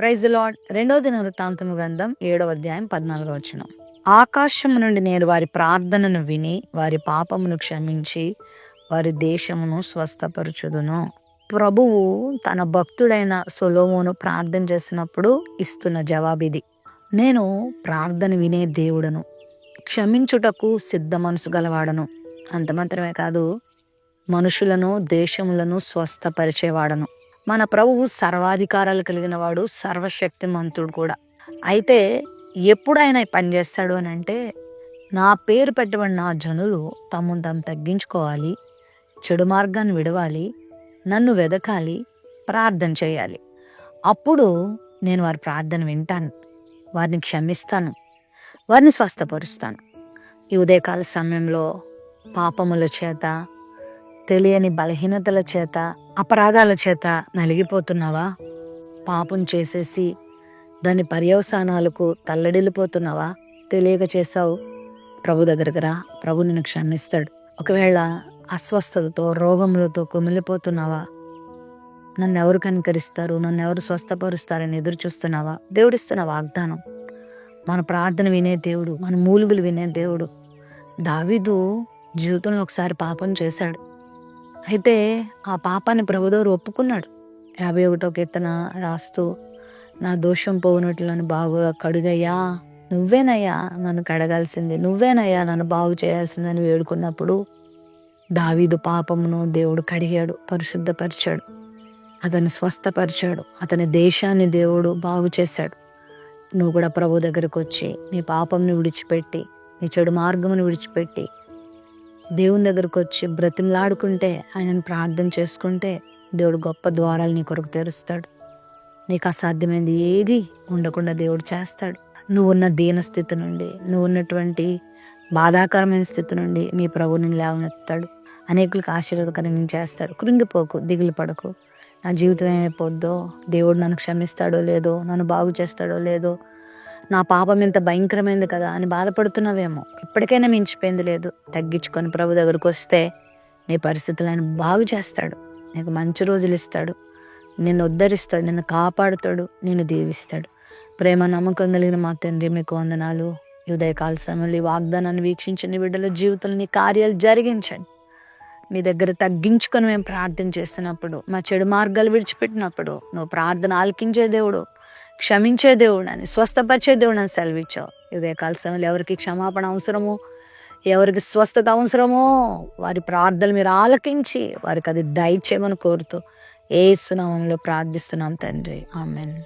Praise the lord. 2వ దినవృత్తాంతము గ్రంథం 7వ అధ్యాయం 14వ వచనం. ఆకాశము నుండి నేను వారి ప్రార్థనను విని వారి పాపమును క్షమించి వారి దేశమును స్వస్థపరచుదును. ప్రభువు తన భక్తుడైన సొలొమోను ప్రార్థన చేసినప్పుడు ఇస్తున్న జవాబిది. నేను ప్రార్థన వినే దేవుడను, క్షమించుటకు సిద్ధ మనసు గలవాడను. అంత మాత్రమే కాదు, మనుషులను దేశములను స్వస్థపరిచేవాడను. మన ప్రభువు సర్వాధికారాలు కలిగిన వాడు, సర్వశక్తిమంతుడు కూడా. అయితే ఎప్పుడు ఆయన పనిచేస్తాడు అని అంటే, నా పేరు పెట్టబడిన నా జనులు తమను తాము తగ్గించుకోవాలి, చెడు మార్గాన్ని విడవాలి, నన్ను వెదకాలి, ప్రార్థన చేయాలి. అప్పుడు నేను వారి ప్రార్థన వింటాను, వారిని క్షమిస్తాను, వారిని స్వస్థపరుస్తాను. ఈ ఉదయకాల సమయంలో పాపముల చేత, తెలియని బలహీనతల చేత, అపరాధాల చేత నలిగిపోతున్నావా? పాపం చేసేసి దాని పర్యవసానాలకు తల్లడిల్లిపోతున్నావా? తెలియక చేసావు, ప్రభు దగ్గరకు రా, ప్రభు నిన్ను క్షమిస్తాడు. ఒకవేళ అస్వస్థతతో, రోగములతో కుమిలిపోతున్నావా? నన్ను ఎవరు కనికరిస్తారు, నన్ను ఎవరు స్వస్థపరుస్తారని ఎదురు చూస్తున్నావా? దేవుడిస్తున్న వాగ్దానం. మన ప్రార్థన వినే దేవుడు, మన మూలుగులు వినే దేవుడు. దావీదు జీవితంలో ఒకసారి పాపం చేశాడు. అయితే ఆ పాపాన్ని ప్రభు దగ్గర ఒప్పుకున్నాడు. 51వ కీర్తన రాస్తూ, నా దోషం పోవునట్లు నన్ను బాగుగా కడుగయ్యా, నువ్వేనయ్యా నన్ను కడగాల్సింది, నువ్వేనయ్యా నన్ను బాగు చేయాల్సిందని వేడుకున్నప్పుడు దావీదు పాపమును దేవుడు కడిగాడు, పరిశుద్ధపరిచాడు, అతన్ని స్వస్థపరిచాడు, అతని దేశాన్ని దేవుడు బాగు చేశాడు. నువ్వు కూడా ప్రభు దగ్గరకు వచ్చి నీ పాపంని విడిచిపెట్టి, నీ చెడు మార్గమును విడిచిపెట్టి దేవుని దగ్గరకు వచ్చి బ్రతిమలాడుకుంటే, ఆయనను ప్రార్థన చేసుకుంటే దేవుడు గొప్ప ద్వారాలు నీ కొరకు తెరుస్తాడు. నీకు అసాధ్యమైనది ఏది ఉండకుండా దేవుడు చేస్తాడు. నువ్వున్న దీన స్థితి నుండి, నువ్వు ఉన్నటువంటి బాధాకరమైన స్థితి నుండి నీ ప్రభుని లేవనెత్తాడు. అనేకులకు ఆశీర్వాదకరంగా చేస్తాడు. కృంగిపోకు, దిగులు పడకు. నా జీవితం ఏమైపోద్దో, దేవుడు నన్ను క్షమిస్తాడో లేదో, నన్ను బాగు చేస్తాడో లేదో, నా పాపం ఇంత భయంకరమైంది కదా అని బాధపడుతున్నావేమో. ఇప్పటికైనా మించిపోయింది లేదు. తగ్గించుకొని ప్రభు దగ్గరకు వస్తే నీ పరిస్థితులను బాగు చేస్తాడు, నీకు మంచి రోజులు ఇస్తాడు, నిన్ను ఉద్ధరిస్తాడు, నిన్ను కాపాడుతాడు, నిన్ను దీవిస్తాడు. ప్రేమ నమ్మకం కలిగిన మా తండ్రి, మీకు వందనాలు. ఈ ఉదయకాల సమయంలో ఈ వాగ్దానాన్ని వీక్షించండి. బిడ్డల జీవితంలో నీ కార్యాలు జరిగించండి. మీ దగ్గర తగ్గించుకొని మేము ప్రార్థన చేస్తున్నప్పుడు, మా చెడు మార్గాలు విడిచిపెట్టినప్పుడు నువ్వు ప్రార్థన ఆలకించే దేవుడు, క్షమించే దేవుడు అని, స్వస్థపరిచే దేవుడు అని సెలవిచ్చావు. ఉదయకాల సమయంలో ఎవరికి క్షమాపణ అవసరమో, ఎవరికి స్వస్థత అవసరమో వారి ప్రార్థనలు మీరు ఆలకించి వారికి అది దయచేయమని కోరుతూ యేసు నామములో ప్రార్థిస్తున్నాం తండ్రి. ఆమేన్.